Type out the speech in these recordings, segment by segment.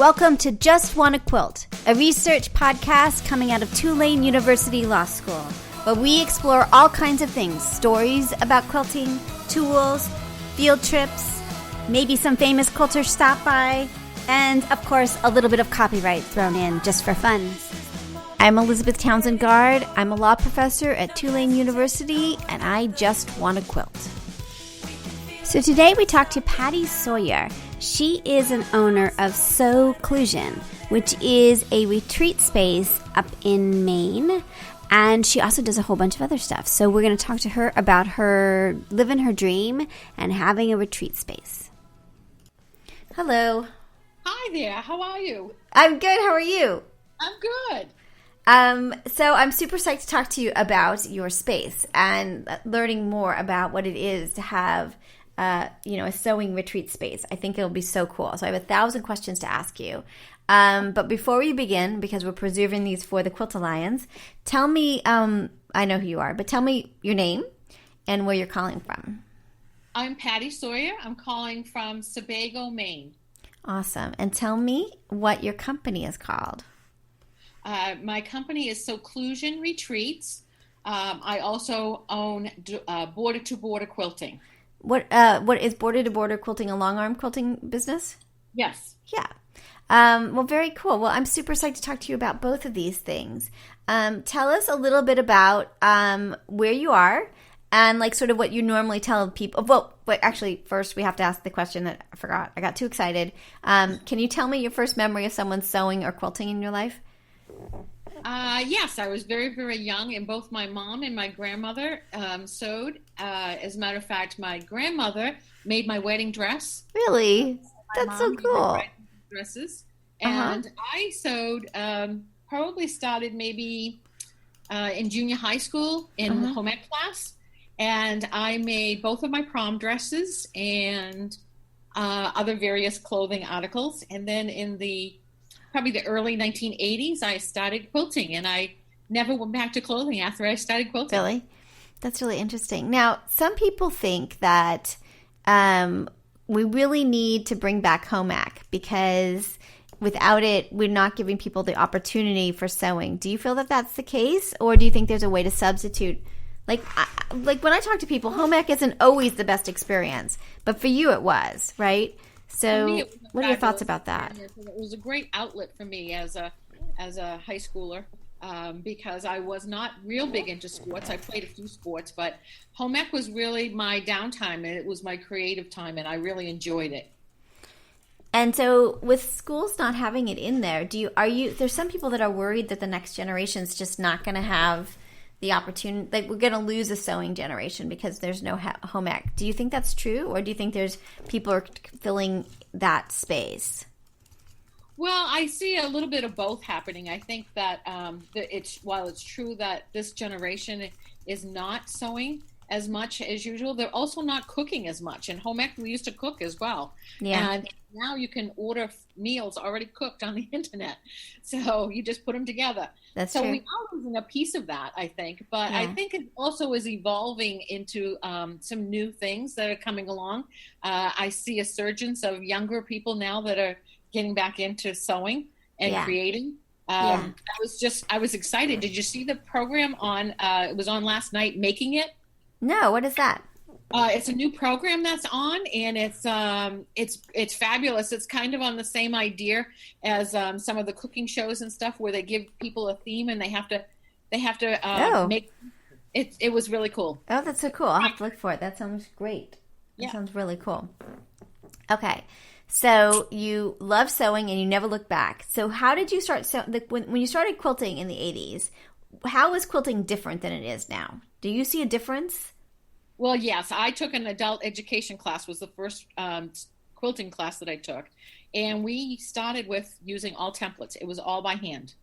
Welcome to Just Wanna Quilt, a research podcast coming out of Tulane University Law School, where we explore all kinds of things, stories about quilting, tools, field trips, maybe some famous quilters stop by, and of course a little bit of copyright thrown in just for fun. I'm Elizabeth Townsend Guard. I'm a law professor at Tulane University, and I just wanna quilt. So today we talk to Patty Sawyer. She is an owner of Sew-clusion, which is a retreat space up in Maine, and she also does a whole bunch of other stuff. So we're going to talk to her about her living her dream and having a retreat space. Hello. Hi there. How are you? I'm good. How are you? I'm good. So I'm super psyched to talk to you about your space and learning more about what it is to have a sewing retreat space. I think it'll be so cool. So I have 1,000 questions to ask you. But before we begin, because we're preserving these for the Quilt Alliance, tell me, I know who you are, but tell me your name and where you're calling from. I'm Patty Sawyer. I'm calling from Sebago, Maine. Awesome. And tell me what your company is called. My company is Sew-clusion Retreats. I also own border-to-border quilting. What is border-to-border quilting, a long arm quilting business? Yes. Yeah. Well, very cool. Well, I'm super psyched to talk to you about both of these things. Tell us a little bit about where you are and like sort of what you normally tell people. Well, actually, first we have to ask the question that I forgot. I got too excited. Can you tell me your first memory of someone sewing or quilting in your life? Yes, I was very, very young, and both my mom and my grandmother sewed. As a matter of fact, my grandmother made my wedding dress. Really? That's so cool. Dresses, and I sewed. Probably started maybe in junior high school in the home ec class, and I made both of my prom dresses and other various clothing articles. And then in probably the early 1980s, I started quilting, and I never went back to clothing after I started quilting. Really? That's really interesting. Now, some people think that we really need to bring back home ec because without it, we're not giving people the opportunity for sewing. Do you feel that that's the case, or do you think there's a way to substitute? Like when I talk to people, home ec isn't always the best experience, but for you it was, right? So what are your thoughts about that? It was a great outlet for me as a high schooler because I was not real big into sports. I played a few sports, but home ec was really my downtime, and it was my creative time, and I really enjoyed it. And so with schools not having it in there, there's some people that are worried that the next generation is just not going to have the opportunity, like we're going to lose a sewing generation because there's no home ec. Do you think that's true, or do you think there's people are filling that space? Well, I see a little bit of both happening. I think that while it's true that this generation is not sewing as much as usual, they're also not cooking as much. And home ec, we used to cook as well. Yeah. And now you can order meals already cooked on the internet. So you just put them together. That's true. We are losing a piece of that, I think. But I think it also is evolving into some new things that are coming along. I see a surgence of younger people now that are getting back into sewing and creating. I was excited. Did you see the program on, it was on last night, Making It? No, what is that? It's a new program that's on, and it's fabulous. It's kind of on the same idea as some of the cooking shows and stuff, where they give people a theme and they have to make it. It was really cool. Oh, that's so cool. I'll have to look for it. That sounds great. That sounds really cool. Okay, so you love sewing and you never look back. So how did you start when you started quilting in the 80s? How was quilting different than it is now? Do you see a difference? Well, yes. I took an adult education class, was the first quilting class that I took. And we started with using all templates. It was all by hand.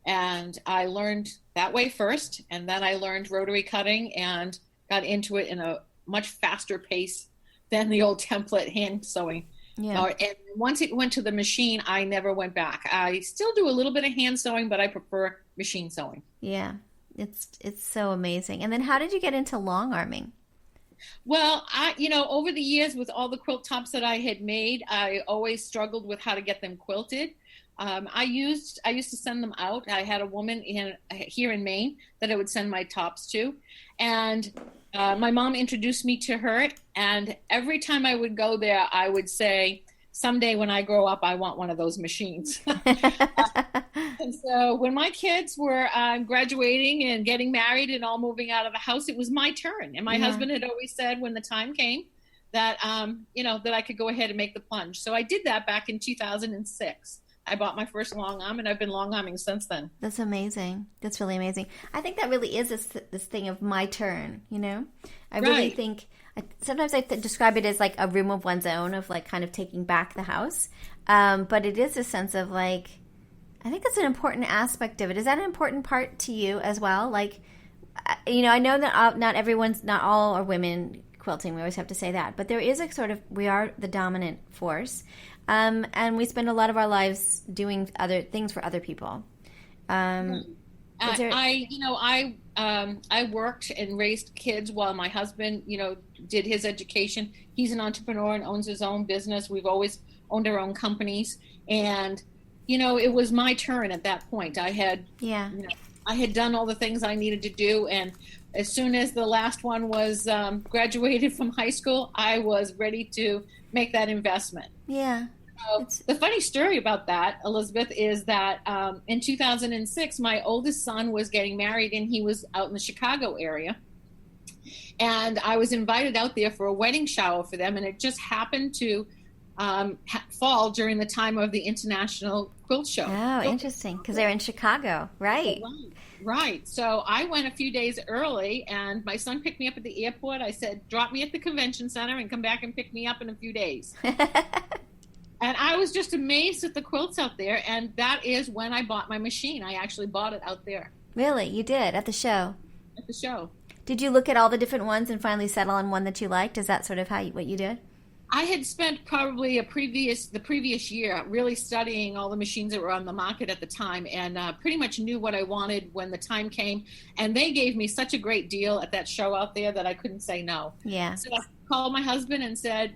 And I learned that way first. And then I learned rotary cutting and got into it in a much faster pace than the old template hand sewing. Yeah. And once it went to the machine, I never went back. I still do a little bit of hand sewing, but I prefer machine sewing. Yeah. It's so amazing. And then how did you get into long arming? Well, over the years with all the quilt tops that I had made, I always struggled with how to get them quilted. I used to send them out. I had a woman here in Maine that I would send my tops to, and my mom introduced me to her. And every time I would go there, I would say, "Someday when I grow up, I want one of those machines." And so when my kids were graduating and getting married and all moving out of the house, it was my turn. And my husband had always said when the time came that that I could go ahead and make the plunge. So I did that back in 2006. I bought my first long arm, and I've been long arming since then. That's amazing. That's really amazing. I think that really is this thing of my turn, I really think, sometimes I describe it as like a room of one's own, of like kind of taking back the house. But it is a sense of like, I think that's an important aspect of it. Is that an important part to you as well? Like, I know that not all are women quilting. We always have to say that. But there is a sort of, we are the dominant force. And we spend a lot of our lives doing other things for other people. I worked and raised kids while my husband, did his education. He's an entrepreneur and owns his own business. We've always owned our own companies. And, it was my turn at that point. I had done all the things I needed to do. And as soon as the last one was graduated from high school, I was ready to make that investment. Yeah. So the funny story about that, Elizabeth, is that in 2006, my oldest son was getting married, and he was out in the Chicago area. And I was invited out there for a wedding shower for them, and it just happened to fall during the time of the International Quilt Show. Oh, interesting, because they're in Chicago, right? Right. So I went a few days early, and my son picked me up at the airport. I said, "Drop me at the convention center and come back and pick me up in a few days." And I was just amazed at the quilts out there, and that is when I bought my machine. I actually bought it out there. Really? You did? At the show? At the show. Did you look at all the different ones and finally settle on one that you liked? Is that sort of what you did? I had spent probably the previous year really studying all the machines that were on the market at the time, and pretty much knew what I wanted when the time came. And they gave me such a great deal at that show out there that I couldn't say no. Yeah. So I called my husband and said,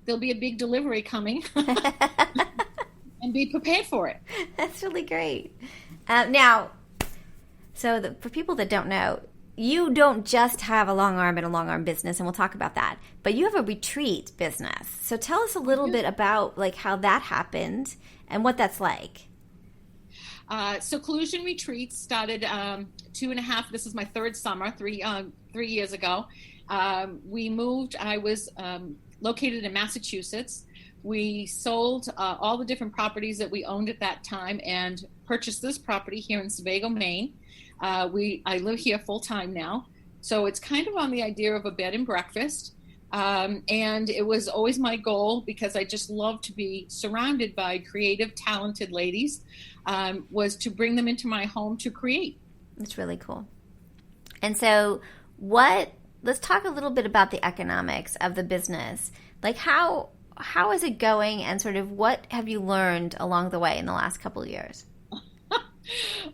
there'll be a big delivery coming and be prepared for it. That's really great. Now, for people that don't know, you don't just have a long arm and a long arm business, and we'll talk about that, but you have a retreat business. So tell us a little bit about like how that happened and what that's like. Sew-clusion Retreat started 2.5, this is my third summer, 3 years ago. We moved, I was located in Massachusetts. We sold all the different properties that we owned at that time and purchased this property here in Sebago, Maine. I live here full time now. So it's kind of on the idea of a bed and breakfast. And it was always my goal, because I just love to be surrounded by creative, talented ladies, was to bring them into my home to create. That's really cool. And so let's talk a little bit about the economics of the business. Like how is it going, and sort of what have you learned along the way in the last couple of years?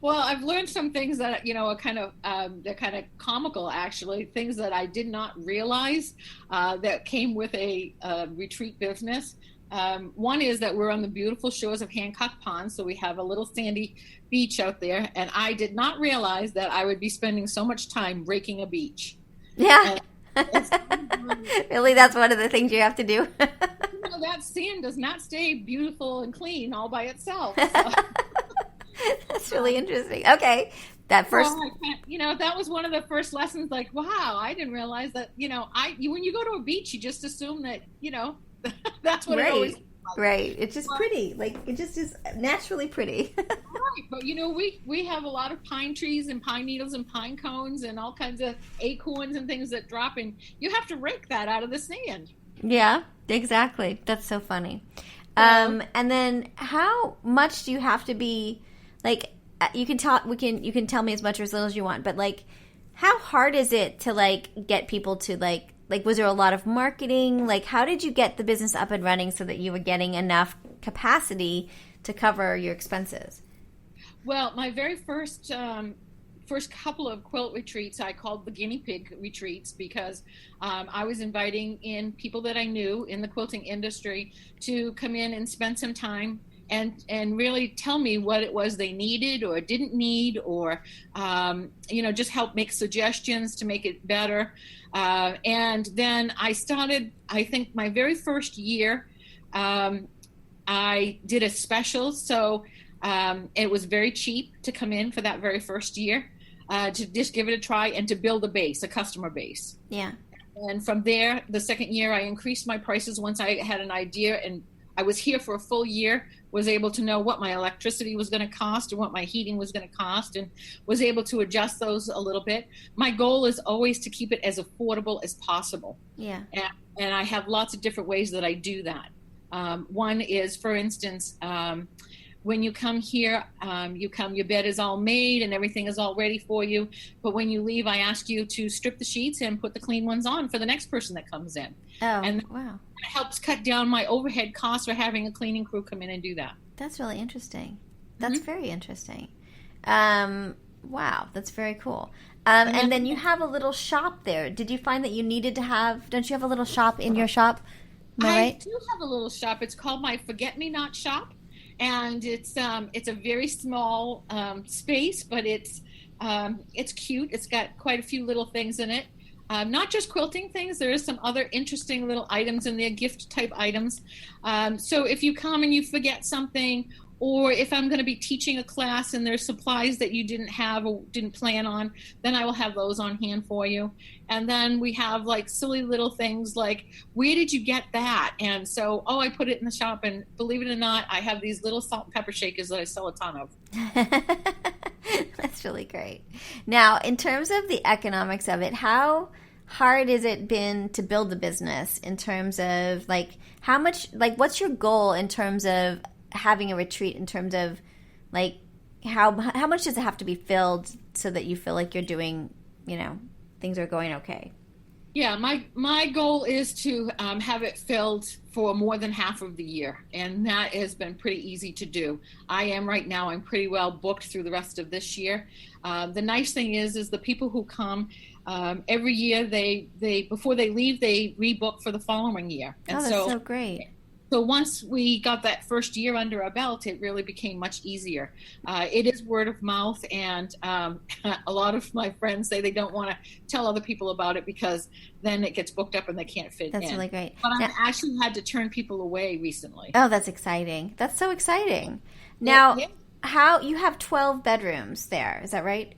Well, I've learned some things that, are kind of, they're kind of comical, actually, things that I did not realize that came with a retreat business. One is that we're on the beautiful shores of Hancock Pond, so we have a little sandy beach out there, and I did not realize that I would be spending so much time raking a beach. Yeah. Really, that's one of the things you have to do. That sand does not stay beautiful and clean all by itself. So. That's really interesting. Okay. That first, that was one of the first lessons. Like, wow, I didn't realize that. When you go to a beach, you just assume that that's what it always. Right. It's just pretty. Like, it just is naturally pretty. Right. But we have a lot of pine trees and pine needles and pine cones and all kinds of acorns and things that drop, and you have to rake that out of the sand. Yeah. Exactly. That's so funny. And then, how much do you have to be? Like, you can tell me as much or as little as you want, but like, how hard is it to like get people to like was there a lot of marketing? Like, how did you get the business up and running so that you were getting enough capacity to cover your expenses? Well, my very first first couple of quilt retreats I called the guinea pig retreats because I was inviting in people that I knew in the quilting industry to come in and spend some time and really tell me what it was they needed or didn't need, or just help make suggestions to make it better. And then I started, I think my very first year, I did a special. So it was very cheap to come in for that very first year, to just give it a try and to build a customer base. Yeah. And from there, the second year, I increased my prices once I had an idea, and I was here for a full year, was able to know what my electricity was going to cost and what my heating was going to cost, and was able to adjust those a little bit. My goal is always to keep it as affordable as possible. Yeah. And I have lots of different ways that I do that. One is, for instance, when you come here, your bed is all made and everything is all ready for you. But when you leave, I ask you to strip the sheets and put the clean ones on for the next person that comes in. Oh, and wow. That helps cut down my overhead costs for having a cleaning crew come in and do that. That's really interesting. That's very interesting. Wow, that's very cool. And then you have a little shop there. Did you find that you needed to have, don't you have a little shop in your shop? I do have a little shop. It's called my Forget-Me-Not shop. And it's a very small space, but it's cute. It's got quite a few little things in it. Not just quilting things. There is some other interesting little items in there, gift type items. So if you come and you forget something, or if I'm going to be teaching a class and there's supplies that you didn't have or didn't plan on, then I will have those on hand for you. And then we have like silly little things like, where did you get that? And so, I put it in the shop, and believe it or not, I have these little salt and pepper shakers that I sell a ton of. That's really great. Now, in terms of the economics of it, how hard has it been to build the business in terms of like how much, like what's your goal in terms of having a retreat, in terms of like how much does it have to be filled so that you feel like you're doing, things are going okay? Yeah, my goal is to have it filled for more than half of the year, and that has been pretty easy to do. I'm pretty well booked through the rest of this year. The nice thing is the people who come every year, they before they leave, they rebook for the following year. And that's so great. So once we got that first year under our belt, it really became much easier. It is word of mouth, and a lot of my friends say they don't want to tell other people about it because then it gets booked up and they can't fit in. That's really great. But I've actually had to turn people away recently. Oh, that's exciting. That's so exciting. Now, how you have 12 bedrooms there, is that right?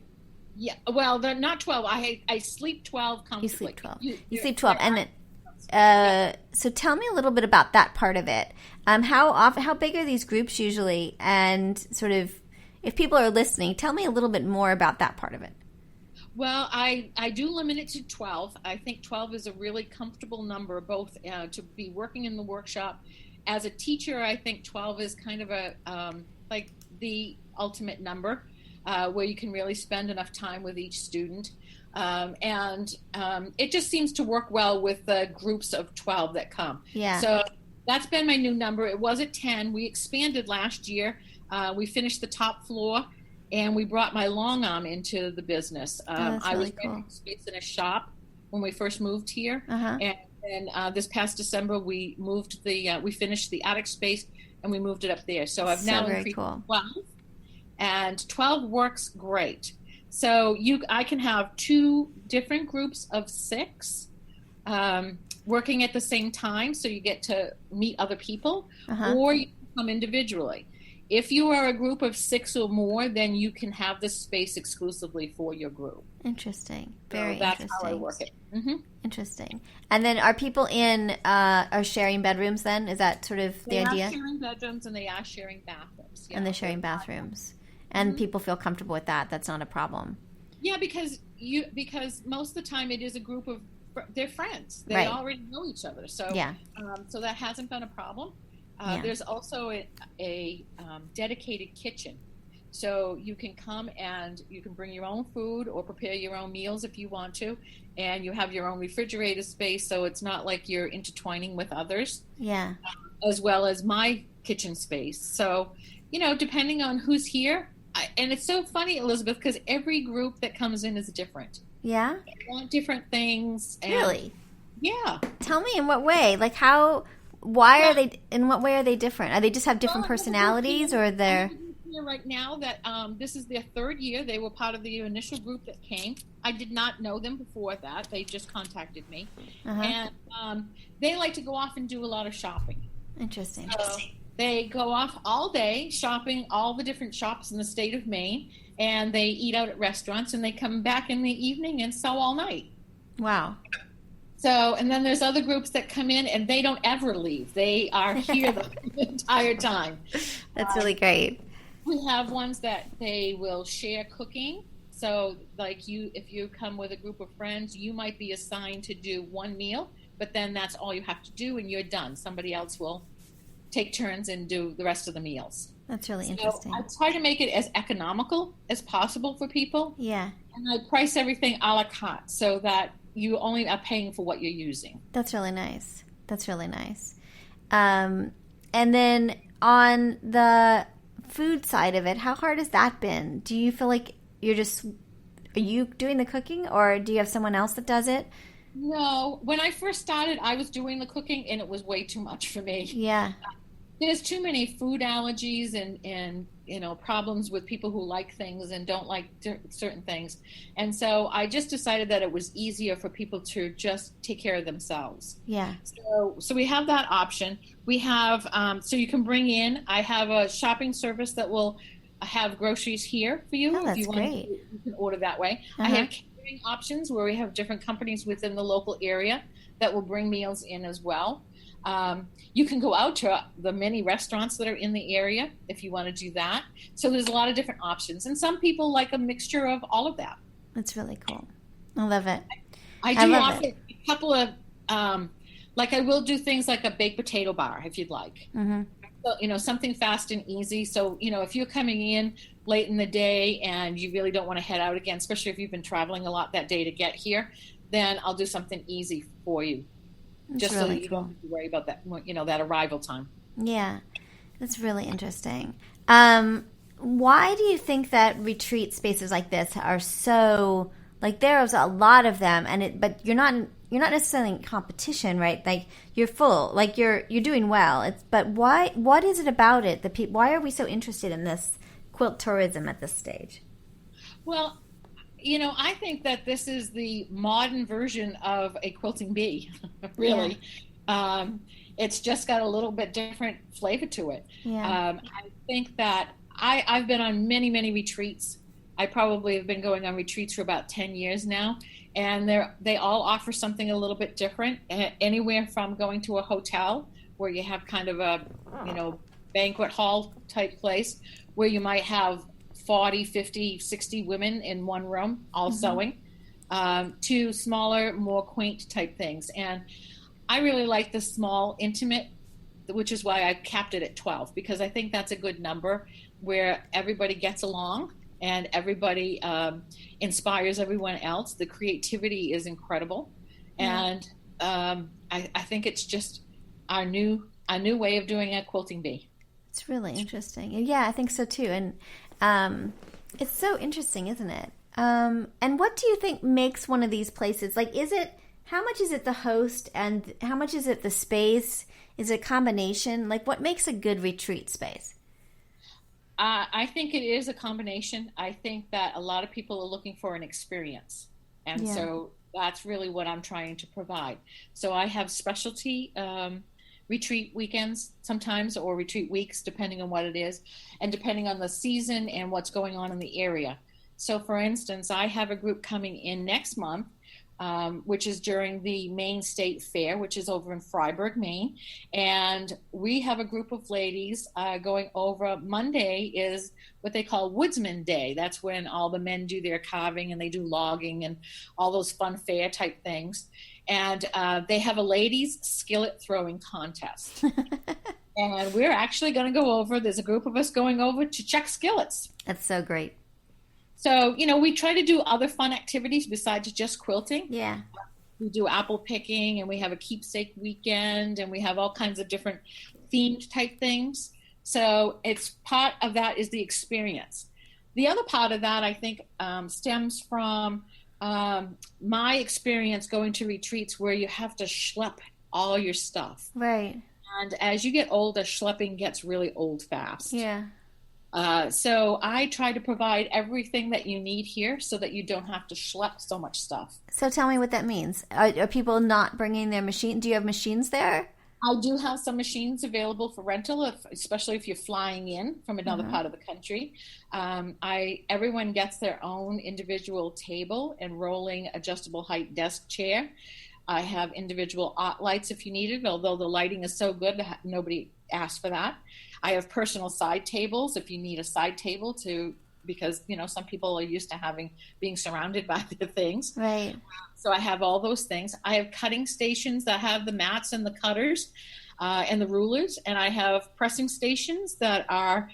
Yeah, well, they're not 12. I sleep 12 comfortably. You sleep 12. You sleep 12. And then so tell me a little bit about that part of it. How big are these groups usually? And sort of, if people are listening, tell me a little bit more about that part of it. Well, I do limit it to 12. I think 12 is a really comfortable number, both to be working in the workshop. As a teacher, I think 12 is kind of a like the ultimate number where you can really spend enough time with each student. And it just seems to work well with the groups of 12 that come. Yeah. So that's been my new number. It was at 10. We expanded last year. We finished the top floor, and we brought my long arm into the business. I was renting space in a shop when we first moved here. And this past December, we moved we finished the attic space, and we moved it up there. So I've now increased 12. And 12 works great. So I can have 2 different groups of 6 working at the same time, so you get to meet other people, or you can come individually. If you are a group of 6 or more, then you can have this space exclusively for your group. Interesting. Very that's interesting. How I work it. Interesting. And then are people are sharing bedrooms then? Is that sort of the idea? They are sharing bedrooms, and they are sharing bathrooms. Yeah. And they're sharing bathrooms. And people feel comfortable with that. That's not a problem. Yeah, because most of the time it is a group of they're friends. They already know each other. So so that hasn't been a problem. There's also a dedicated kitchen. So you can come and you can bring your own food or prepare your own meals if you want to. And you have your own refrigerator space, so it's not like you're intertwining with others. Yeah. As well as my kitchen space. So, depending on who's here, And it's so funny, Elizabeth, because every group that comes in is different. Yeah? They want different things. And Really? yeah. Tell me in what way? Like in what way are they different? Are they just have different personalities, or they're... Here right now that this is their third year. They were part of the initial group that came. I did not know them before that. They just contacted me. And they like to go off and do a lot of shopping. Interesting. So they go off all day shopping all the different shops in the state of Maine, and they eat out at restaurants, and they come back in the evening and sew all night. Wow. So, and then there's other groups that come in and they don't ever leave. They are here the entire time. That's really great. We have ones that they will share cooking. So like if you come with a group of friends, you might be assigned to do one meal, but then that's all you have to do and you're done. Somebody else will take turns and do the rest of the meals. That's really interesting. I try to make it as economical as possible for people. Yeah. And I price everything a la carte so that you only are paying for what you're using. That's really nice. That's really nice. And then on the food side of it, how hard has that been? Do you feel like are you doing the cooking, or do you have someone else that does it? No. When I first started, I was doing the cooking and it was way too much for me. Yeah. There's too many food allergies and problems with people who like things and don't like certain things. And so I just decided that it was easier for people to just take care of themselves. Yeah. So we have that option. We have, so you can bring in, I have a shopping service that will have groceries here for you. Oh, that's if you great. You can order that way. I have catering options where we have different companies within the local area that will bring meals in as well. You can go out to the many restaurants that are in the area if you want to do that. So there's a lot of different options. And some people like a mixture of all of that. That's really cool. I love it. I do offer a couple of, like I will do things like a baked potato bar if you'd like. Mm-hmm. So, something fast and easy. So, if you're coming in late in the day and you really don't want to head out again, especially if you've been traveling a lot that day to get here, then I'll do something easy for you. That's just really so you cool. don't have to worry about that, that arrival time. Yeah, that's really interesting. Why do you think that retreat spaces like this are so, like there's a lot of them, but you're not necessarily in competition, right? Like you're full, like you're doing well. But why? What is it about it? Why are we so interested in this quilt tourism at this stage? Well, I think that this is the modern version of a quilting bee, really. Yeah. It's just got a little bit different flavor to it. Yeah. I think that I've been on many, many retreats. I probably have been going on retreats for about 10 years now, and they all offer something a little bit different, anywhere from going to a hotel where you have kind of a, banquet hall type place where you might have 40, 50, 60 women in one room, all sewing, to smaller, more quaint type things. And I really like the small, intimate, which is why I capped it at 12, because I think that's a good number where everybody gets along and everybody inspires everyone else. The creativity is incredible. And I think it's just our new way of doing a quilting bee. It's really interesting. Yeah, I think so too. And it's so interesting, isn't it? And what do you think makes one of these places, like, how much is it the host and how much is it the space? Is it a combination? Like, what makes a good retreat space? I think it is a combination. I think that a lot of people are looking for an experience. And so that's really what I'm trying to provide. So I have specialty retreat weekends sometimes, or retreat weeks, depending on what it is, and depending on the season and what's going on in the area. So for instance, I have a group coming in next month, which is during the Maine State Fair, which is over in Fryeburg, Maine. And we have a group of ladies going over. Monday is what they call Woodsman Day. That's when all the men do their carving and they do logging and all those fun fair type things. And they have a ladies skillet throwing contest. And we're actually going to go over, there's a group of us going over to check skillets. That's so great. So, we try to do other fun activities besides just quilting. Yeah. We do apple picking, and we have a keepsake weekend, and we have all kinds of different themed type things. So it's part of that is the experience. The other part of that, I think, stems from my experience going to retreats where you have to schlep all your stuff. Right. And as you get older, schlepping gets really old fast. Yeah. So I try to provide everything that you need here so that you don't have to schlep so much stuff. So tell me what that means. Are people not bringing their machine? Do you have machines there? I do have some machines available for rental, especially if you're flying in from another part of the country. Everyone gets their own individual table and rolling adjustable height desk chair. I have individual art lights if you need it, although the lighting is so good, nobody asked for that. I have personal side tables if you need a side table because some people are used to being surrounded by the things. Right. So I have all those things. I have cutting stations that have the mats and the cutters and the rulers, and I have pressing stations that are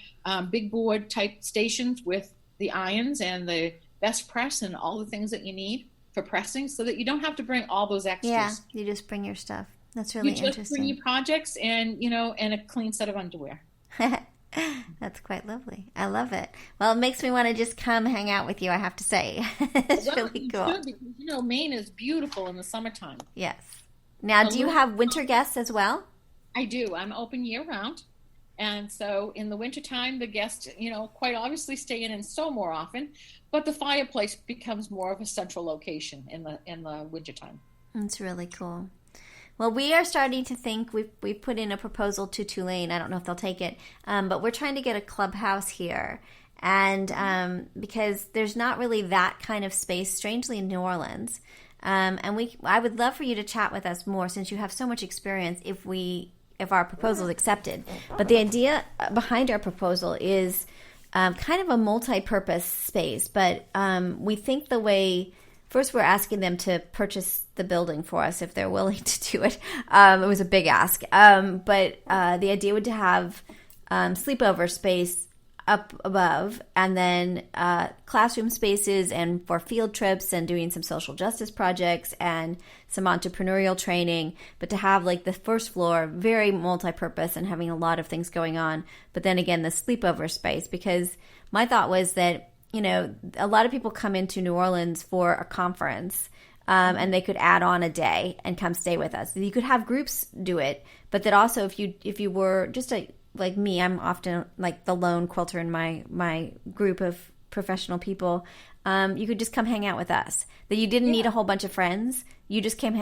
big board type stations with the irons and the best press and all the things that you need for pressing, so that you don't have to bring all those extras. Yeah, you just bring your stuff. That's really interesting. You just bring your projects and a clean set of underwear. That's quite lovely. I love it. Well, it makes me want to just come hang out with you, I have to say. It's really cool. Because, Maine is beautiful in the summertime. Yes. Now, do you have winter guests as well? I do. I'm open year round. And so in the wintertime, the guests, quite obviously stay in and sew more often, but the fireplace becomes more of a central location in the wintertime. That's really cool. Well, we are starting to think, we've put in a proposal to Tulane. I don't know if they'll take it, but we're trying to get a clubhouse here. And because there's not really that kind of space, strangely, in New Orleans. And I would love for you to chat with us more, since you have so much experience, if our proposal is accepted. But the idea behind our proposal is kind of a multi-purpose space. But we think first we're asking them to purchase the building for us if they're willing to do it. It was a big ask. But the idea would to have sleepover space up above, and then classroom spaces and for field trips and doing some social justice projects and some entrepreneurial training, but to have the first floor very multi-purpose and having a lot of things going on. But then again, the sleepover space, because my thought was that, a lot of people come into New Orleans for a conference, and they could add on a day and come stay with us. You could have groups do it, but that also if you were just like me, I'm often the lone quilter in my group of professional people. You could just come hang out with us. That you didn't need a whole bunch of friends. You just come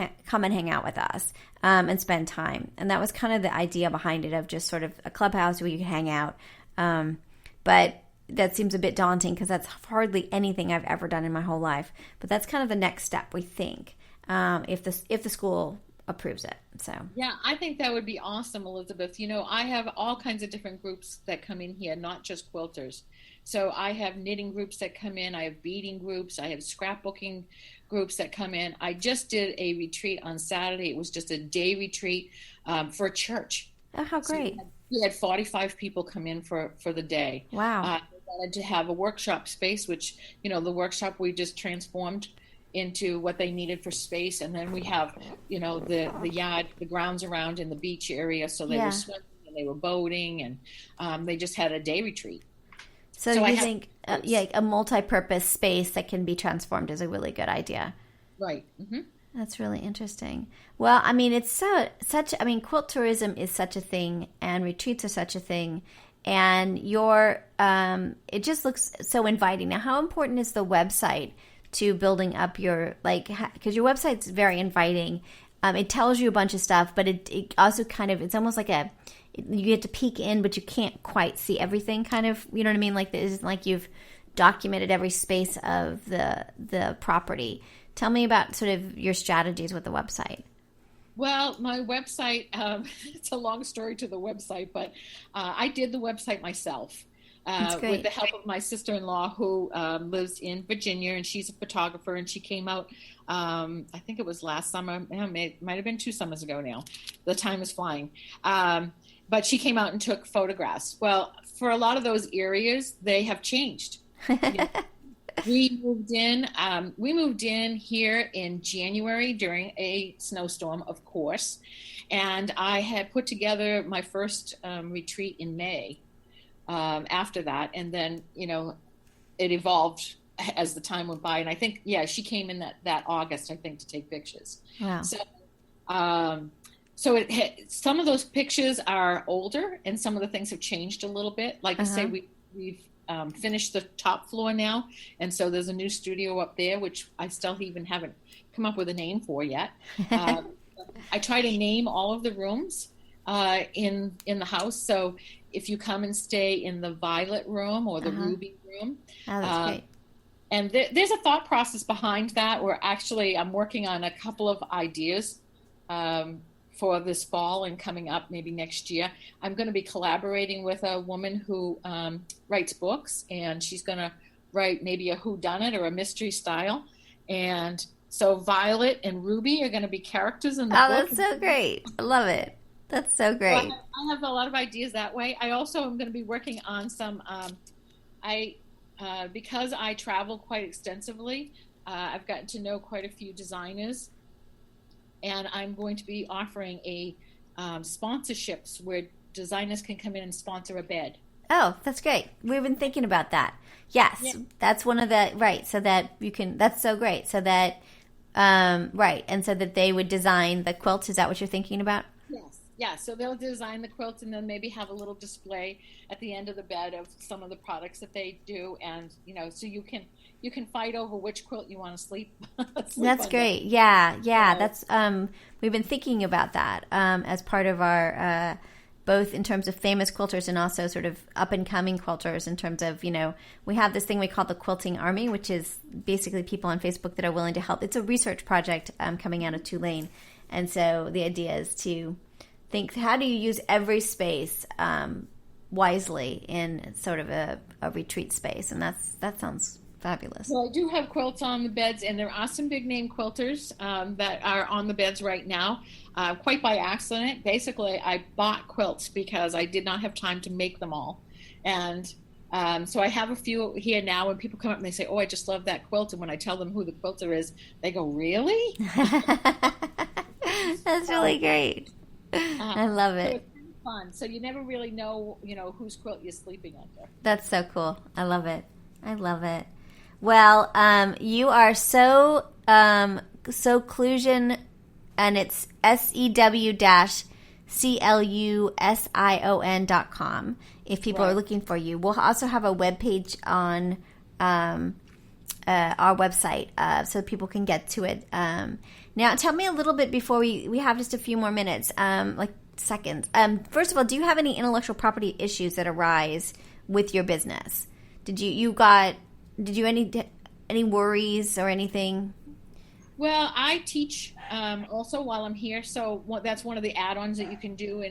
and hang out with us and spend time. And that was kind of the idea behind it, of just sort of a clubhouse where you could hang out. But that seems a bit daunting because that's hardly anything I've ever done in my whole life. But that's kind of the next step, we think, if the school approves it. So yeah, I think that would be awesome, Elizabeth. I have all kinds of different groups that come in here, not just quilters. So I have knitting groups that come in, I have beading groups, I have scrapbooking groups that come in. I just did a retreat on Saturday. It was just a day retreat for a church. Oh, how great. So we had 45 people come in for the day. Wow. We wanted to have a workshop space, which, the workshop we just transformed into what they needed for space. And then we have, the yard, the grounds around in the beach area. So they were swimming and they were boating, and they just had a day retreat. So you think, a multi-purpose space that can be transformed is a really good idea. Right. Mm-hmm. That's really interesting. Well, it's quilt tourism is such a thing, and retreats are such a thing. And it just looks so inviting. Now, how important is the website to building up your, because your website's very inviting. It tells you a bunch of stuff, but it also kind of, it's almost like you get to peek in, but you can't quite see everything, kind of, you know what I mean? It isn't like you've documented every space of the property. Tell me about sort of your strategies with the website. Well, my website, it's a long story to the website, but I did the website myself. With the help of my sister-in-law who lives in Virginia, and she's a photographer, and she came out, I think it was last summer, it might have been 2 summers ago now. The time is flying. But she came out and took photographs. Well, for a lot of those areas, they have changed. We moved in here in January during a snowstorm, of course, and I had put together my first retreat in May. After that, and then it evolved as the time went by. And I think, she came in that August, I think, to take pictures. Wow. So some of those pictures are older, and some of the things have changed a little bit. Like I say, we've finished the top floor now, and so there's a new studio up there, which I still even haven't come up with a name for yet. I try to name all of the rooms in the house. So if you come and stay in the violet room or the ruby room, that's great. And there's a thought process behind that, where actually I'm working on a couple of ideas for this fall and coming up maybe next year. I'm going to be collaborating with a woman who writes books, and she's going to write maybe a whodunit or a mystery style. And so Violet and Ruby are going to be characters in the book. Oh, that's so great. I love it. That's so great. So I have a lot of ideas that way. I also am going to be working on some, because I travel quite extensively, I've gotten to know quite a few designers, and I'm going to be offering sponsorships where designers can come in and sponsor a bed. Oh, that's great. We've been thinking about that. Yes, that's one of the, right, so that you can, that's so great. So that, right, and so that they would design the quilt. Is that what you're thinking about? Yes. Yeah, so they'll design the quilt and then maybe have a little display at the end of the bed of some of the products that they do, and so you can fight over which quilt you want to sleep. That's great. Yeah. That's we've been thinking about that as part of our both in terms of famous quilters and also sort of up and coming quilters. In terms of we have this thing we call the Quilting Army, which is basically people on Facebook that are willing to help. It's a research project coming out of Tulane, and so the idea is to think, how do you use every space wisely in sort of a retreat space? And that sounds fabulous. Well, I do have quilts on the beds, and there are some big name quilters that are on the beds right now, quite by accident. Basically, I bought quilts because I did not have time to make them all. And so I have a few here now, and people come up and they say, oh, I just love that quilt. And when I tell them who the quilter is, they go, really? That's really great. I love it. So it's kind of fun. So you never really know, whose quilt you're sleeping under. That's so cool. I love it. Well, you are Sew-clusion, and it's sew-clusion.com if people are looking for you. We'll also have a webpage on our website so people can get to it. Now, tell me a little bit before we have just a few more minutes, like seconds. First of all, do you have any intellectual property issues that arise with your business? Did you any worries or anything? Well, I teach also while I'm here, so that's one of the add-ons that you can do,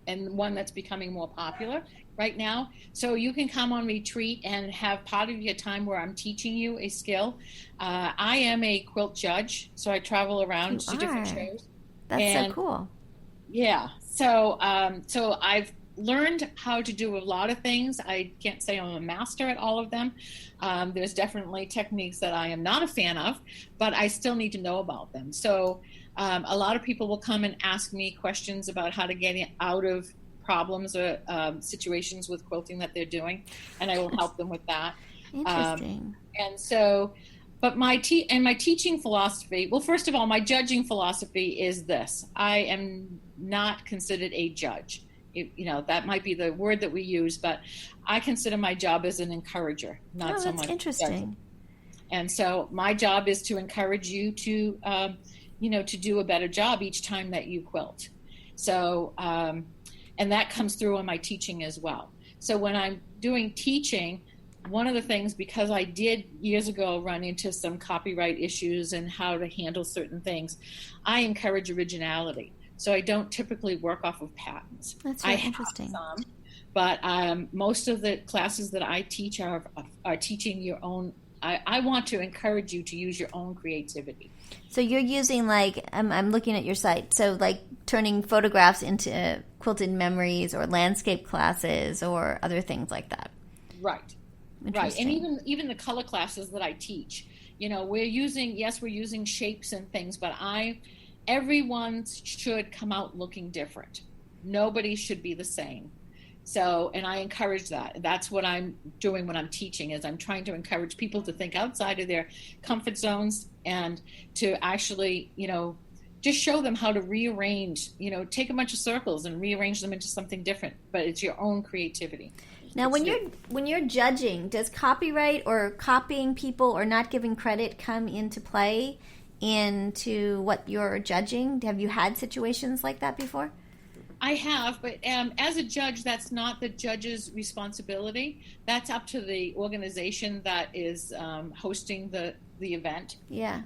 and one that's becoming more popular right now. So you can come on retreat and have part of your time where I'm teaching you a skill. I am a quilt judge, so I travel around to different shows. That's so cool. Yeah. So I've learned how to do a lot of things. I can't say I'm a master at all of them. There's definitely techniques that I am not a fan of, but I still need to know about them. So a lot of people will come and ask me questions about how to get out of problems or situations with quilting that they're doing, and I will help them with that. Interesting. And so, but my teaching philosophy, well, first of all, my judging philosophy is this: I am not considered a judge. That might be the word that we use, but I consider my job as an encourager, not so much. That's interesting. And so my job is to encourage you to, to do a better job each time that you quilt. So, and that comes through in my teaching as well. So when I'm doing teaching, one of the things, because I did years ago run into some copyright issues and how to handle certain things, I encourage originality. So I don't typically work off of patents. That's really interesting. Have some, but most of the classes that I teach are teaching your own. I want to encourage you to use your own creativity. So you're using, like, I'm looking at your site, so like turning photographs into quilted memories or landscape classes or other things like that. Right. Right. And even the color classes that I teach, we're using shapes and things, but everyone should come out looking different. Nobody should be the same. So, and I encourage that. That's what I'm doing when I'm teaching, is I'm trying to encourage people to think outside of their comfort zones and to actually, just show them how to rearrange, take a bunch of circles and rearrange them into something different, but it's your own creativity. Now, when you're judging, does copyright or copying people or not giving credit come into play into what you're judging? Have you had situations like that before? I have, but as a judge, that's not the judge's responsibility. That's up to the organization that is hosting the event. Yeah.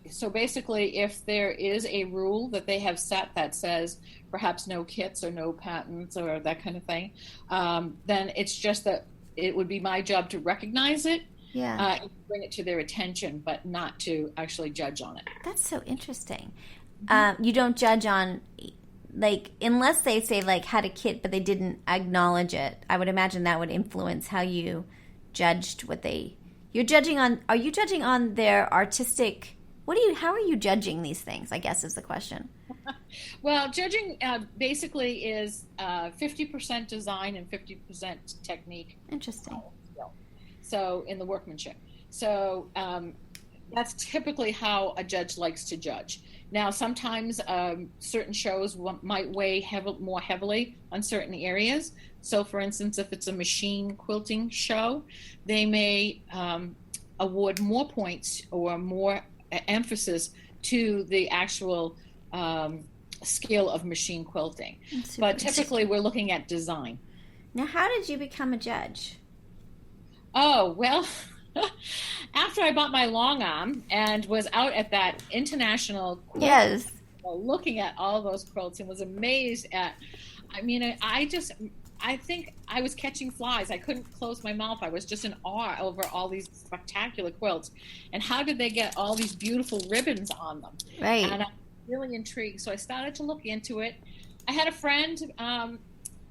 So basically, if there is a rule that they have set that says perhaps no kits or no patents or that kind of thing, then it's just that it would be my job to recognize it. Yeah. And bring it to their attention, but not to actually judge on it. That's so interesting. You don't judge on, unless they say, had a kit, but they didn't acknowledge it. I would imagine that would influence how you judged you're judging on, are you judging on their artistic, how are you judging these things, I guess is the question. Well, judging basically is 50% design and 50% technique. Interesting. So in the workmanship. So that's typically how a judge likes to judge. Now, sometimes certain shows might weigh more heavily on certain areas. So, for instance, if it's a machine quilting show, they may award more points or more emphasis to the actual skill of machine quilting. But typically, we're looking at design. Now, how did you become a judge? Oh, well, after I bought my long arm and was out at that international quilt, yes, looking at all those quilts and was amazed at, I think I was catching flies. I couldn't close my mouth. I was just in awe over all these spectacular quilts. And how did they get all these beautiful ribbons on them? Right. And I'm really intrigued. So I started to look into it. I had a friend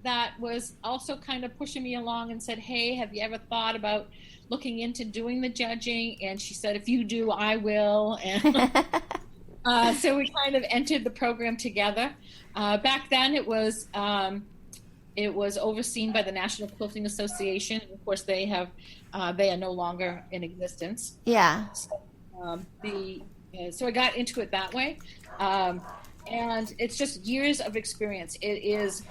that was also kind of pushing me along and said, hey, have you ever thought about looking into doing the judging? And she said, if you do, I will. And so we kind of entered the program together. Back then it was overseen by the National Quilting Association. Of course, they are no longer in existence. Yeah. So I got into it that way. And it's just years of experience. It is,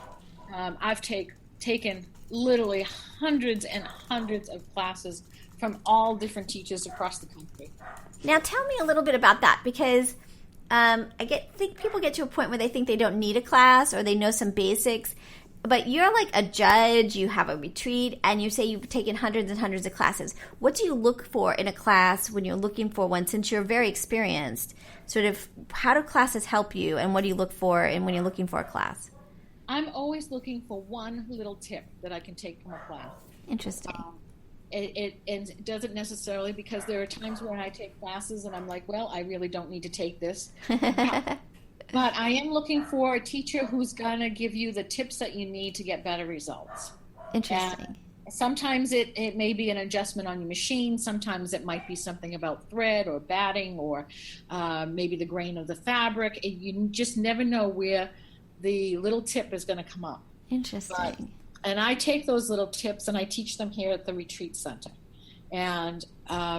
I've taken literally hundreds and hundreds of classes from all different teachers across the country. Now tell me a little bit about that, because think people get to a point where they think they don't need a class or they know some basics, but you're like a judge, you have a retreat, and you say you've taken hundreds and hundreds of classes. What do you look for in a class when you're looking for one, since you're very experienced? Sort of, how do classes help you, and what do you look for when you're looking for a class? I'm always looking for one little tip that I can take from a class. Interesting. It doesn't necessarily, because there are times when I take classes and I'm like, well, I really don't need to take this. But I am looking for a teacher who's going to give you the tips that you need to get better results. Interesting. And sometimes it may be an adjustment on your machine. Sometimes it might be something about thread or batting or maybe the grain of the fabric. You just never know where the little tip is going to come up. Interesting. And I take those little tips and I teach them here at the retreat center. And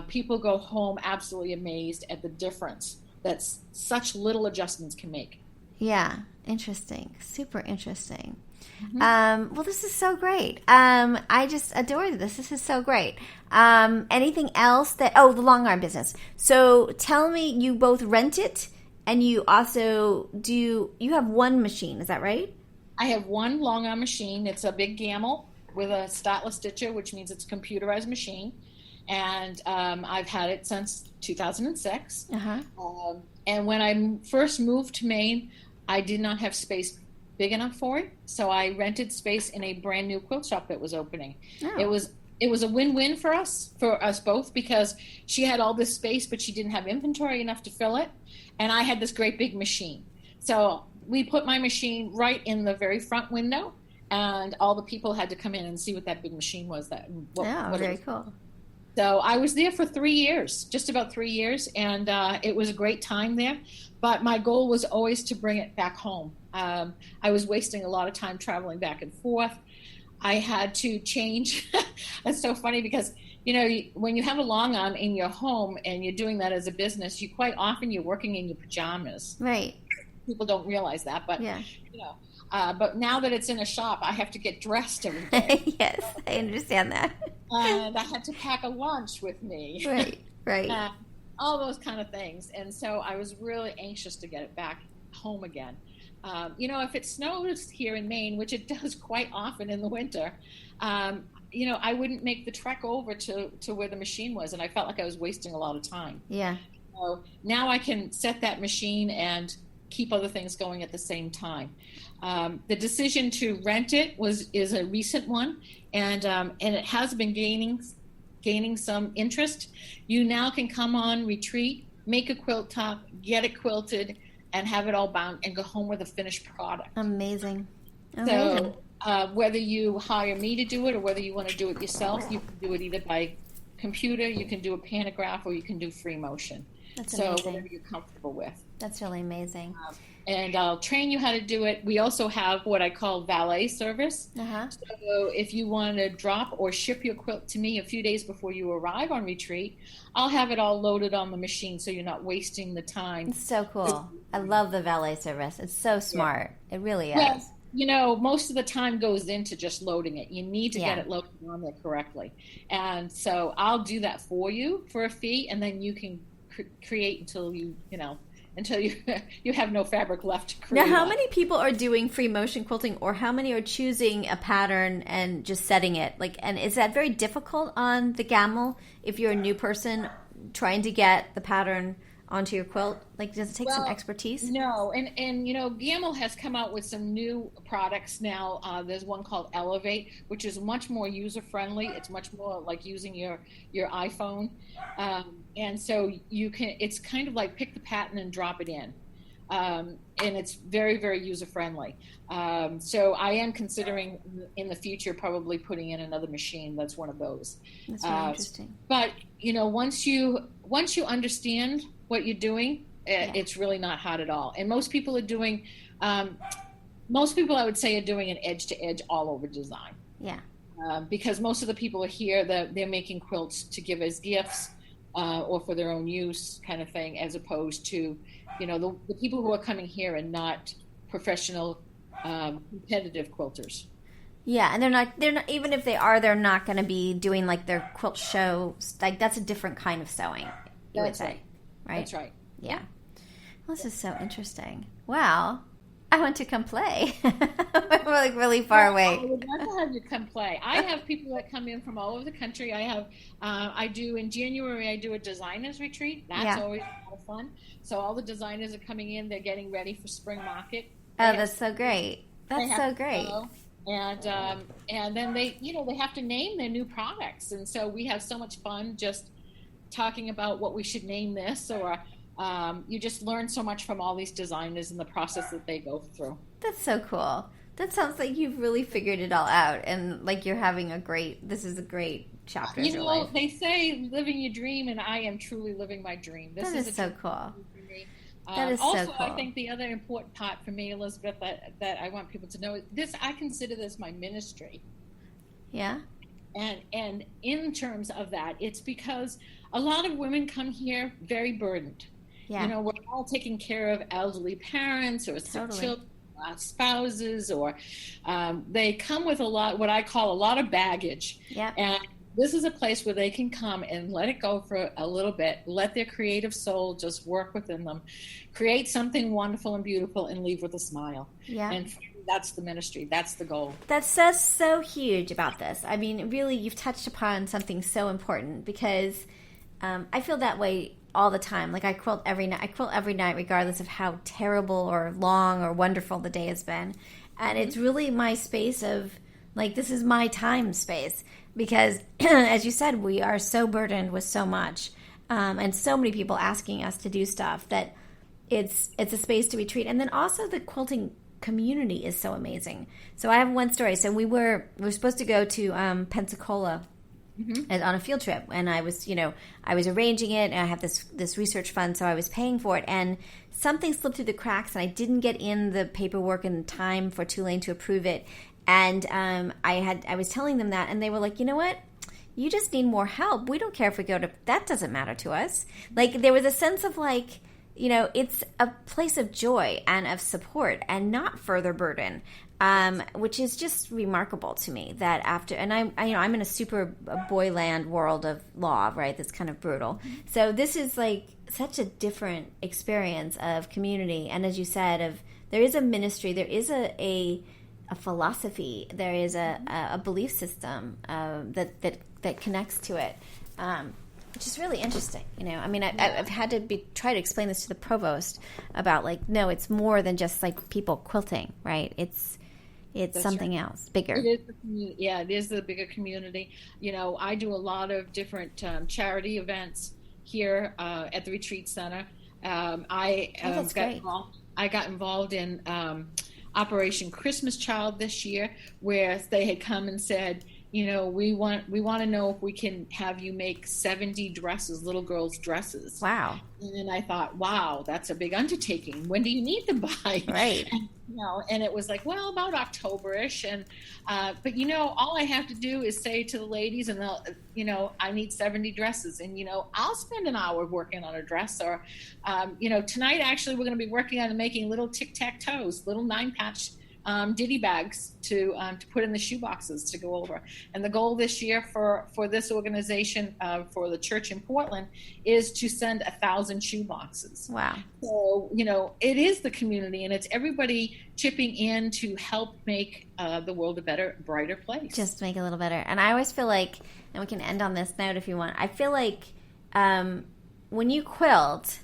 people go home absolutely amazed at the difference that such little adjustments can make. Yeah, interesting. Super interesting. Mm-hmm. Well, this is so great. I just adore this. This is so great. Anything else the long arm business. So tell me, you both rent it and you also you have one machine, is that right? I have one long arm machine. It's a big Gamble with a startless stitcher, which means it's a computerized machine. And I've had it since 2006. Uh-huh. And when I first moved to Maine, I did not have space big enough for it. So I rented space in a brand new quilt shop that was opening. Oh. It was a win-win for us both, because she had all this space, but she didn't have inventory enough to fill it. And I had this great big machine. So we put my machine right in the very front window, and all the people had to come in and see what that big machine was. Very cool. So I was there for 3 years, just about 3 years, and it was a great time there. But my goal was always to bring it back home. I was wasting a lot of time traveling back and forth. I had to change. It's so funny because, when you have a long arm in your home and you're doing that as a business, you're working in your pajamas. Right. People don't realize that, but yeah. But now that it's in a shop, I have to get dressed every day. Yes, I understand that. And I had to pack a lunch with me. Right. All those kind of things. And so I was really anxious to get it back home again. If it snows here in Maine, which it does quite often in the winter, I wouldn't make the trek over to where the machine was. And I felt like I was wasting a lot of time. Yeah. So now I can set that machine and keep other things going at the same time. The decision to rent it is a recent one, and it has been gaining some interest. You now can come on retreat, make a quilt top, get it quilted, and have it all bound and go home with a finished product. Amazing. So whether you hire me to do it or whether you want to do it yourself, you can do it either by computer, you can do a pantograph, or you can do free motion. That's so amazing. whatever you're comfortable with. That's really amazing. And I'll train you how to do it. We also have what I call valet service. Uh-huh. So if you want to drop or ship your quilt to me a few days before you arrive on retreat, I'll have it all loaded on the machine so you're not wasting the time. It's so cool. I love the valet service. It's so smart. Yeah. It really is. Well, most of the time goes into just loading it. You need to get it loaded on there correctly. And so I'll do that for you for a fee, and then you can create until you have no fabric left to create. Now, how many people are doing free motion quilting, or how many are choosing a pattern and just setting it? And is that very difficult on the gamel if you're a new person trying to get the pattern onto your quilt? Does it take some expertise? No, and Gamel has come out with some new products now. There's one called Elevate, which is much more user friendly. It's much more like using your iPhone, and so it's kind of like pick the pattern and drop it in, and it's very, very user friendly. So I am considering in the future probably putting in another machine that's one of those. That's really interesting. But once you understand what you're doing, it's really not hard at all. And most people I would say are doing an edge to edge all over design. Yeah. Because most of the people are here that they're making quilts to give as gifts or for their own use kind of thing, as opposed to, the people who are coming here and not professional competitive quilters. Yeah, and they're not even if they are, they're not going to be doing their quilt show. That's a different kind of sewing, you would say. Right? That's right. Yeah. Well, this is so interesting. Wow. I want to come play. We're really far away. I would love to have you come play. I have people that come in from all over the country. In January, I do a designers retreat. That's always a lot of fun. So all the designers are coming in. They're getting ready for spring market. That's so great. That's so great. And then they have to name their new products. And so we have so much fun just talking about what we should name this, or you just learn so much from all these designers and the process that they go through. That's so cool. That sounds like you've really figured it all out, and you're having this is a great chapter of your life. They say living your dream, and I am truly living my dream. That is so cool. That is also, so cool. I think the other important part for me, Elizabeth, that I want people to know is I consider this my ministry. Yeah. And in terms of that, it's because a lot of women come here very burdened. Yeah. We're all taking care of elderly parents or sick children, spouses, or they come with what I call a lot of baggage. Yeah. And this is a place where they can come and let it go for a little bit, let their creative soul just work within them, create something wonderful and beautiful, and leave with a smile. Yeah. And that's the ministry. That's the goal. That's so huge about this. I mean, really, you've touched upon something so important, because I feel that way all the time. I quilt every night. I quilt every night, regardless of how terrible or long or wonderful the day has been. And it's really my space of, this is my time space. Because, as you said, we are so burdened with so much, and so many people asking us to do stuff, that it's a space to retreat. And then also the quilting community is so amazing. So I have one story. So we were supposed to go to Pensacola on a field trip, and I was arranging it, and I have this research fund, so I was paying for it, and something slipped through the cracks, and I didn't get in the paperwork in time for Tulane to approve it. And I was telling them that, and they were like, you know what? You just need more help. We don't care if we go to, that doesn't matter to us. Like, there was a sense of like, it's a place of joy and of support and not further burden, which is just remarkable to me that after, and I'm in a super boyland world of law, right? That's kind of brutal. So this is like such a different experience of community. And as you said, there is a ministry, there is a philosophy, there is a belief system that connects to it, which is really interesting. I mean, I've had to try to explain this to the provost about like, no, it's more than just like people quilting, right? It's That's something else, bigger. It is it is the bigger community. I do a lot of different charity events here at the retreat center. I got involved in Operation Christmas Child this year, where they had come and said, we want to know if we can have you make 70 dresses, little girls' dresses. Wow. And I thought, wow, that's a big undertaking. When do you need them by? Right. And it was like, well, about October-ish. And, but all I have to do is say to the ladies, and they'll, I need 70 dresses. And, I'll spend an hour working on a dress. Or, tonight, actually, we're going to be working on making little tic-tac-toes, little 9-patch ditty bags to put in the shoe boxes to go over. And the goal this year for this organization, for the church in Portland, is to send 1,000 shoe boxes. Wow. So, it is the community, and it's everybody chipping in to help make the world a better, brighter place. Just make it a little better. And I always feel like, and we can end on this note if you want, I feel like when you quilt,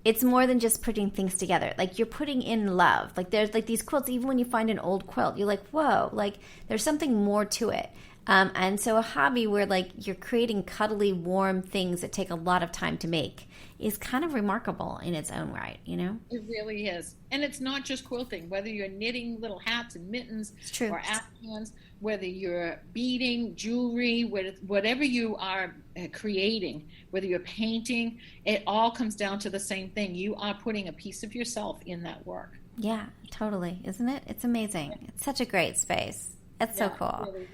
it's more than just putting things together. Like, you're putting in love. Like, there's like these quilts, even when you find an old quilt, you're like, whoa, like there's something more to it. And so a hobby where like you're creating cuddly, warm things that take a lot of time to make is kind of remarkable in its own right, It really is. And it's not just quilting, whether you're knitting little hats and mittens or afghans, whether you're beading, jewelry, whatever you are creating, whether you're painting, it all comes down to the same thing. You are putting a piece of yourself in that work. Yeah, totally. Isn't it? It's amazing. It's such a great space. It's so cool. Really.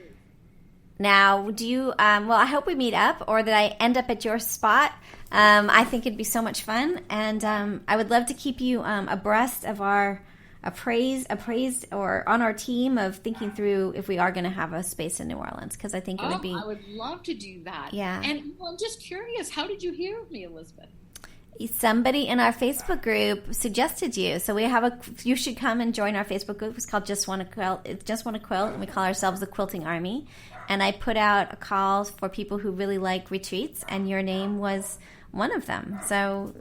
Now, do you, I hope we meet up, or that I end up at your spot. I think it'd be so much fun. And I would love to keep you abreast of our appraised or on our team of thinking through if we are going to have a space in New Orleans, because I think it would be. I would love to do that. Yeah. And I'm just curious, how did you hear of me, Elizabeth? Somebody in our Facebook group suggested you. So you should come and join our Facebook group. It's called JustWannaQuilt. It's JustWannaQuilt, and we call ourselves the Quilting Army. And I put out a call for people who really like retreats, and your name was one of them. So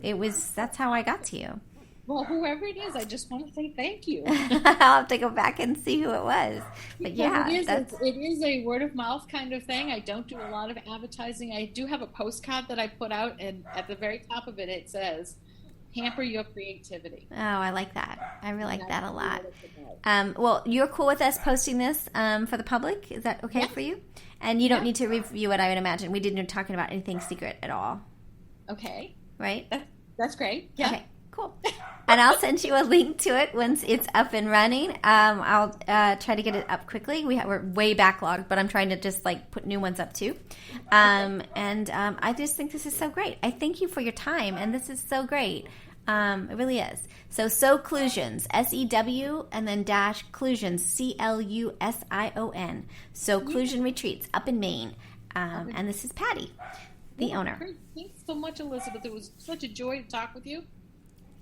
that's how I got to you. Well, whoever it is, I just want to say thank you. I'll have to go back and see who it was. But yeah, it is a word of mouth kind of thing. I don't do a lot of advertising. I do have a postcard that I put out, and at the very top of it, it says, "Pamper your creativity." Oh, I like that. I really like that a lot. Well, you're cool with us posting this for the public? Is that okay for you? And you don't need to review it, I would imagine. We didn't talk about anything secret at all. Okay. Right? That's great. Yeah. Okay. Cool. And I'll send you a link to it once it's up and running. I'll try to get it up quickly. We're way backlogged, but I'm trying to just like put new ones up too. And I just think this is so great. I thank you for your time, and this is so great. It really is. So Sew-clusions, SEW, and then _clusions, CLUSION. Sew-clusion Retreats up in Maine. And this is Patty, the owner. Great. Thanks so much, Elizabeth. It was such a joy to talk with you.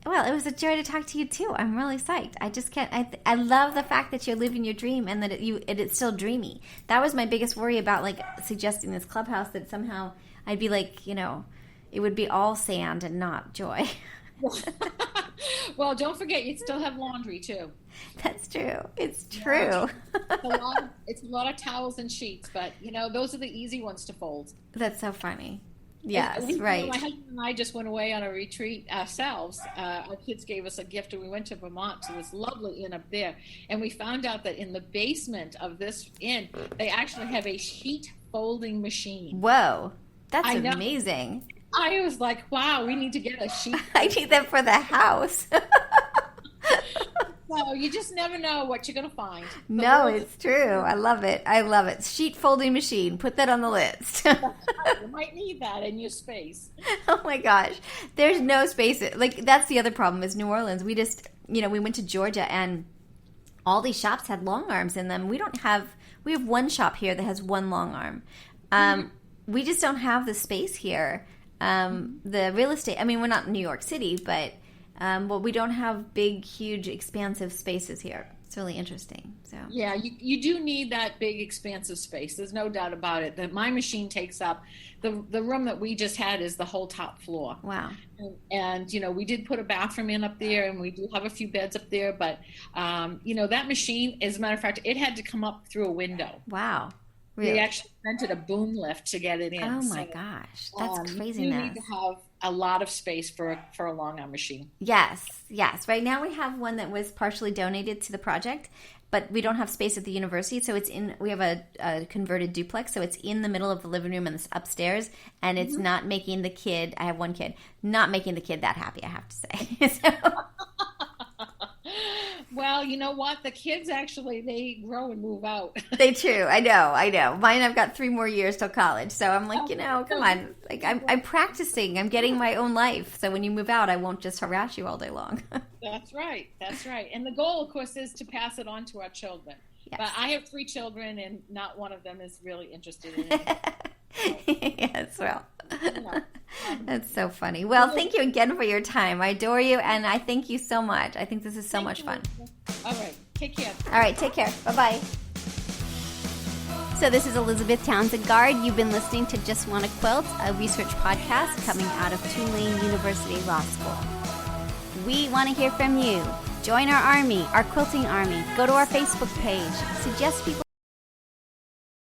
Well, it was a joy to talk to you too. I'm really psyched. I just can't. I love the fact that you're living your dream, and that it's still dreamy. That was my biggest worry about like suggesting this clubhouse, that somehow I'd be like, it would be all sand and not joy. Well, don't forget, you still have laundry too. That's true. It's true. It's a lot of towels and sheets, but those are the easy ones to fold. That's so funny. Yes, right. My husband and I just went away on a retreat ourselves. Our kids gave us a gift, and we went to Vermont to this lovely inn up there. And we found out that in the basement of this inn, they actually have a sheet folding machine. Whoa, that's amazing. I was like, wow, we need to get a sheet. I need that for the house. So you just never know what you're going to find. No, it's true. I love it. I love it. Sheet folding machine. Put that on the list. You might need that in your space. Oh my gosh. There's no space. Like, that's the other problem is New Orleans. We just, we went to Georgia and all these shops had long arms in them. We have one shop here that has one long arm. We just don't have the space here. The real estate, we're not in New York City, but we don't have big, huge, expansive spaces here. It's really interesting. So yeah, you do need that big, expansive space. There's no doubt about it. That my machine takes up the room that we just had is the whole top floor. Wow. And we did put a bathroom in up there, and we do have a few beds up there. But that machine, as a matter of fact, it had to come up through a window. Wow. Really? We actually rented a boom lift to get it in. Oh my gosh, that's craziness. You need to have a lot of space for a long arm machine. Yes. Right now we have one that was partially donated to the project, but we don't have space at the university, so we have a converted duplex, so it's in the middle of the living room and it's upstairs, and it's not making the kid, I have one kid, not making the kid that happy, I have to say. So. Well, you know what? The kids actually, they grow and move out. They do. I know. Mine, I've got 3 more years till college. So I'm like, come on. Like I'm practicing. I'm getting my own life. So when you move out, I won't just harass you all day long. That's right. And the goal, of course, is to pass it on to our children. Yes. But I have 3 children, and not one of them is really interested in it. Yes, well, that's so funny. Well, thank you again for your time. I adore you, and I thank you so much. I think this is so much fun. All right, take care. All right, take care. Bye-bye. So this is Elizabeth Townsend-Gard. You've been listening to Just Wanna Quilt, a research podcast coming out of Tulane University Law School. We want to hear from you. Join our army, our quilting army. Go to our Facebook page. Suggest people